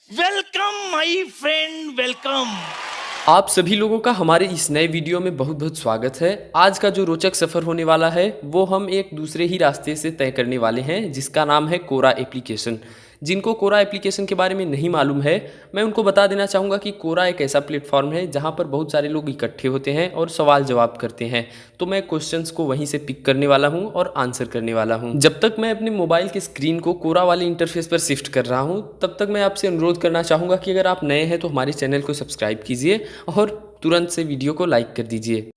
Welcome my friend, welcome. आप सभी लोगों का हमारे इस नए वीडियो में बहुत बहुत स्वागत है। आज का जो रोचक सफ़र होने वाला है वो हम एक दूसरे ही रास्ते से तय करने वाले हैं, जिसका नाम है कोरा एप्लीकेशन। जिनको कोरा एप्लीकेशन के बारे में नहीं मालूम है, मैं उनको बता देना चाहूँगा कि कोरा एक ऐसा प्लेटफॉर्म है जहाँ पर बहुत सारे लोग इकट्ठे होते हैं और सवाल जवाब करते हैं। तो मैं क्वेश्चंस को वहीं से पिक करने वाला हूँ और आंसर करने वाला हूँ। जब तक मैं अपने मोबाइल के स्क्रीन को कोरा वाले इंटरफेस पर शिफ्ट कर रहा हूँ, तब तक मैं आपसे अनुरोध करना चाहूँगा कि अगर आप नए हैं तो हमारे चैनल को सब्सक्राइब कीजिए और तुरंत से वीडियो को लाइक कर दीजिए।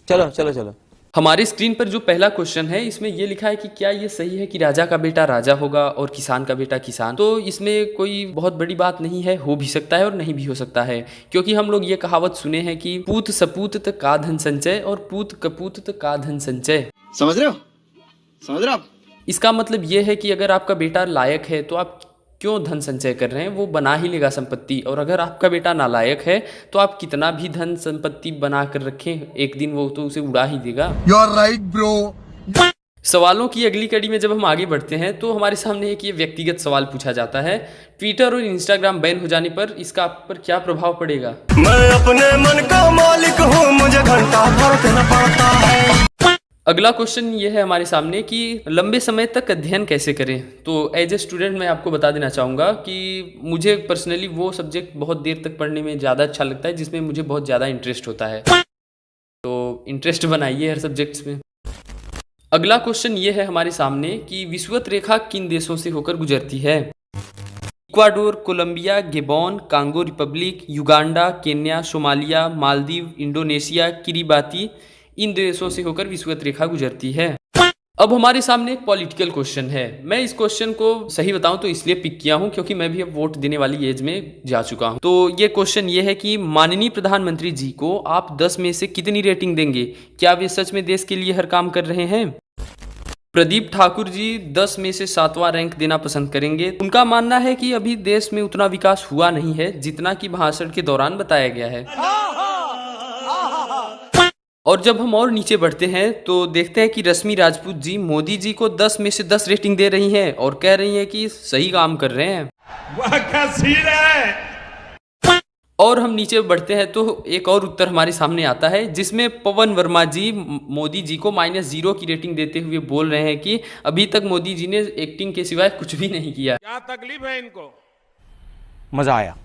चलो चलो चलो। हमारी स्क्रीन पर जो पहला क्वेश्चन है, इसमें ये लिखा है कि क्या ये सही है कि राजा का बेटा राजा होगा और किसान का बेटा किसान। तो इसमें कोई बहुत बड़ी बात नहीं है, हो भी सकता है और नहीं भी हो सकता है, क्योंकि हम लोग ये कहावत सुने हैं कि पूत सपूत त का धन संचय और पूत कपूत त का धन संचय। समझ रहे हो? समझ रहे हो आप? इसका मतलब ये है कि अगर आपका बेटा लायक है तो आप क्यों धन संचय कर रहे हैं, वो बना ही लेगा संपत्ति। और अगर आपका बेटा नालायक है तो आप कितना भी धन संपत्ति बना कर रखें, एक दिन वो तो उसे उड़ा ही देगा। You are right, bro. सवालों की अगली कड़ी में जब हम आगे बढ़ते हैं तो हमारे सामने एक ये व्यक्तिगत सवाल पूछा जाता है, ट्विटर और इंस्टाग्राम बैन हो जाने पर इसका आप पर क्या प्रभाव पड़ेगा। मैं अपने मन का मालिक हूँ, मुझे घंटा फर्क न पड़ता है। अगला क्वेश्चन ये है हमारे सामने कि लंबे समय तक अध्ययन कैसे करें। तो एज ए स्टूडेंट मैं आपको बता देना चाहूँगा कि मुझे पर्सनली वो सब्जेक्ट बहुत देर तक पढ़ने में ज़्यादा अच्छा लगता है जिसमें मुझे बहुत ज़्यादा इंटरेस्ट होता है। तो इंटरेस्ट बनाइए हर सब्जेक्ट्स में। अगला क्वेश्चन ये है हमारे सामने कि विषुवत रेखा किन देशों से होकर गुजरती है। Ecuador, Colombia, Gabon, Congo Republic, Uganda, Kenya, Somalia, Maldives, Indonesia, Kiribati, इन देशों से होकर विषुवत रेखा गुजरती है। अब हमारे सामने एक पॉलिटिकल क्वेश्चन है। मैं इस क्वेश्चन को सही बताऊं तो इसलिए पिक किया हूं क्योंकि मैं भी अब वोट देने वाली एज में जा चुका हूं। तो ये क्वेश्चन ये है कि माननीय प्रधानमंत्री जी को आप 10 में से कितनी रेटिंग देंगे? क्या वे सच में देश के लिए हर काम कर रहे हैं? प्रदीप ठाकुर जी 10 में से 7वां रैंक देना पसंद करेंगे। उनका मानना है कि अभी देश में उतना विकास हुआ नहीं है जितना कि भाषण के दौरान बताया गया है। और जब हम और नीचे बढ़ते हैं तो देखते हैं कि रश्मि राजपूत जी मोदी जी को 10 में से 10 रेटिंग दे रही हैं और कह रही हैं कि सही काम कर रहे हैं। वह क्या सीन है? और हम नीचे बढ़ते हैं तो एक और उत्तर हमारे सामने आता है जिसमें पवन वर्मा जी मोदी जी को -0 की रेटिंग देते हुए बोल रहे हैं कि अभी तक मोदी जी ने एक्टिंग के सिवाय कुछ भी नहीं किया। क्या तकलीफ है इनको? मजा आया।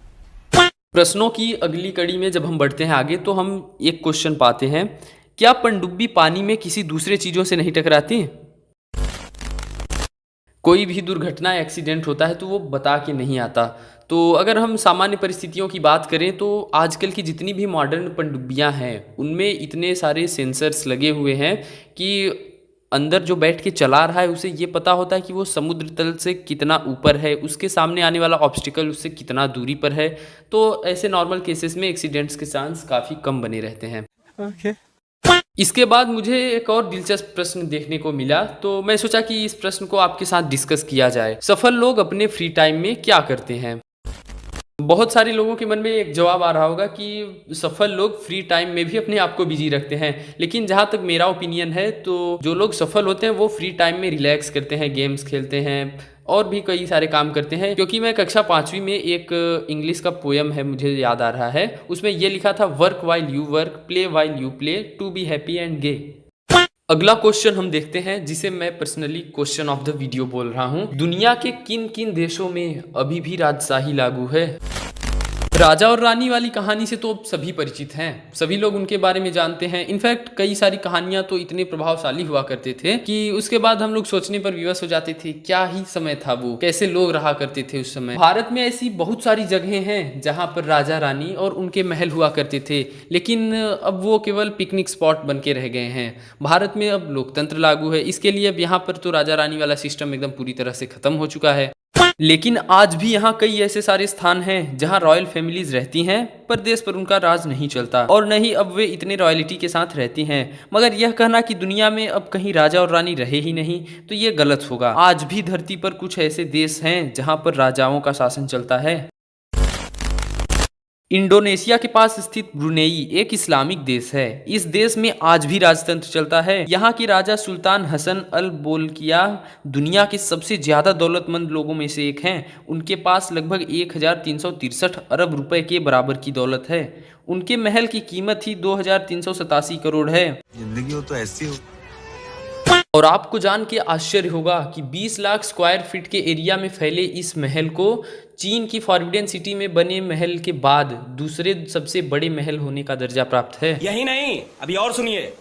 प्रश्नों की अगली कड़ी में जब हम बढ़ते हैं आगे तो हम एक क्वेश्चन पाते हैं, क्या पनडुब्बी पानी में किसी दूसरे चीज़ों से नहीं टकराती? कोई भी दुर्घटना एक्सीडेंट होता है तो वो बता के नहीं आता। तो अगर हम सामान्य परिस्थितियों की बात करें तो आजकल की जितनी भी मॉडर्न पनडुब्बियां हैं उनमें इतने सारे सेंसर्स लगे हुए हैं कि अंदर जो बैठ के चला रहा है उसे ये पता होता है कि वो समुद्र तल से कितना ऊपर है, उसके सामने आने वाला ऑब्स्टिकल उससे कितना दूरी पर है। तो ऐसे नॉर्मल केसेस में एक्सीडेंट्स के चांस काफ़ी कम बने रहते हैं। इसके बाद मुझे एक और दिलचस्प प्रश्न देखने को मिला, तो मैं सोचा कि इस प्रश्न को आपके साथ डिस्कस किया जाए। सफल लोग अपने फ्री टाइम में क्या करते हैं? बहुत सारे लोगों के मन में एक जवाब आ रहा होगा कि सफल लोग फ्री टाइम में भी अपने आप को बिजी रखते हैं, लेकिन जहाँ तक मेरा ओपिनियन है तो जो लोग सफल होते हैं वो फ्री टाइम में रिलैक्स करते हैं, गेम्स खेलते हैं और भी कई सारे काम करते हैं। क्योंकि मैं कक्षा 5वीं में एक इंग्लिश का पोयम है, मुझे याद आ रहा है, उसमें ये लिखा था, work while you work, play while you play, to be happy and gay. अगला क्वेश्चन हम देखते हैं जिसे मैं personally question of the video बोल रहा हूँ। दुनिया के किन किन देशों में अभी भी राजशाही लागू है? राजा और रानी वाली कहानी से तो सभी परिचित हैं, सभी लोग उनके बारे में जानते हैं। इनफैक्ट कई सारी कहानियां तो इतने प्रभावशाली हुआ करते थे कि उसके बाद हम लोग सोचने पर विवश हो जाते थे, क्या ही समय था वो, कैसे लोग रहा करते थे उस समय। भारत में ऐसी बहुत सारी जगहें हैं जहां पर राजा रानी और उनके महल हुआ करते थे, लेकिन अब वो केवल पिकनिक स्पॉट बन के रह गए हैं। भारत में अब लोकतंत्र लागू है, इसके लिए अब यहाँ पर तो राजा रानी वाला सिस्टम एकदम पूरी तरह से खत्म हो चुका है। लेकिन आज भी यहाँ कई ऐसे सारे स्थान हैं जहाँ रॉयल फैमिलीज रहती हैं पर देश पर उनका राज नहीं चलता, और न ही अब वे इतने रॉयलिटी के साथ रहती हैं। मगर यह कहना कि दुनिया में अब कहीं राजा और रानी रहे ही नहीं तो ये गलत होगा। आज भी धरती पर कुछ ऐसे देश हैं जहाँ पर राजाओं का शासन चलता है। इंडोनेशिया के पास स्थित ब्रुनेई एक इस्लामिक देश है। इस देश में आज भी राजतंत्र चलता है। यहाँ के राजा सुल्तान हसन अल बोलकियाह दुनिया के सबसे ज्यादा दौलतमंद लोगों में से एक हैं। उनके पास लगभग 1363 अरब रुपए के बराबर की दौलत है। उनके महल की कीमत ही 2387 करोड़ है। जिंदगी हो तो ऐसी हो। और आपको जान के आश्चर्य होगा कि 20 लाख स्क्वायर फीट के एरिया में फैले इस महल को चीन की फॉरबिडन सिटी में बने महल के बाद दूसरे सबसे बड़े महल होने का दर्जा प्राप्त है। यही नहीं, अभी और सुनिए।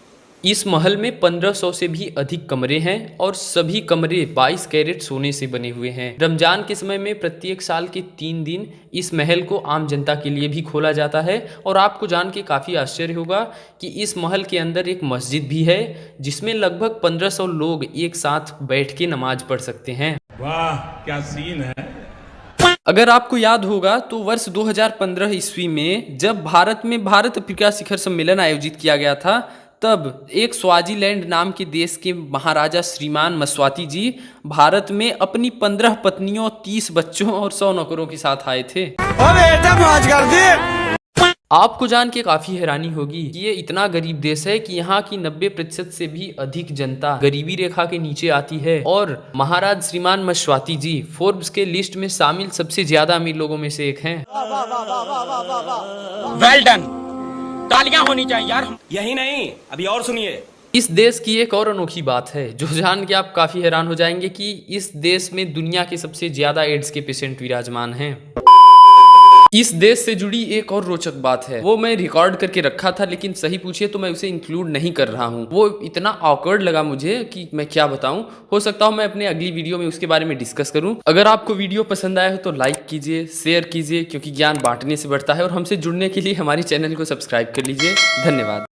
इस महल में 1500 से भी अधिक कमरे हैं और सभी कमरे 22 कैरेट सोने से बने हुए हैं। रमजान के समय में प्रत्येक साल के 3 दिन इस महल को आम जनता के लिए भी खोला जाता है। और आपको जान के काफ़ी आश्चर्य होगा कि इस महल के अंदर एक मस्जिद भी है जिसमें लगभग 1500 लोग एक साथ बैठ के नमाज पढ़ सकते हैं। वाह क्या सीन है। अगर आपको याद होगा तो वर्ष 2015 ईस्वी में जब भारत में भारत अफ्रीका शिखर सम्मेलन आयोजित किया गया था, तब एक स्वाजीलैंड नाम के देश के महाराजा श्रीमान मस्वाती जी भारत में अपनी 15 पत्नियों, 30 बच्चों और 100 नौकरों के साथ आए थे। आपको जान के काफी हैरानी होगी कि ये इतना गरीब देश है कि यहाँ की 90% से भी अधिक जनता गरीबी रेखा के नीचे आती है। और महाराज श्रीमान मस्वाती जी फोर्ब्स के लिस्ट में शामिल सबसे ज्यादा अमीर लोगों में से एक हैं। वेल डन, तालियां होनी चाहिए यार। यही नहीं, अभी और सुनिए। इस देश की एक और अनोखी बात है जो जान के आप काफी हैरान हो जाएंगे कि इस देश में दुनिया के सबसे ज्यादा एड्स के पेशेंट विराजमान हैं। इस देश से जुड़ी एक और रोचक बात है, वो मैं रिकॉर्ड करके रखा था लेकिन सही पूछिए तो मैं उसे इंक्लूड नहीं कर रहा हूँ। वो इतना ऑकवर्ड लगा मुझे कि मैं क्या बताऊँ। हो सकता हूँ मैं अपने अगली वीडियो में उसके बारे में डिस्कस करूँ। अगर आपको वीडियो पसंद आया हो तो लाइक कीजिए, शेयर कीजिए, क्योंकि ज्ञान बांटने से बढ़ता है। और हमसे जुड़ने के लिए हमारे चैनल को सब्सक्राइब कर लीजिए। धन्यवाद।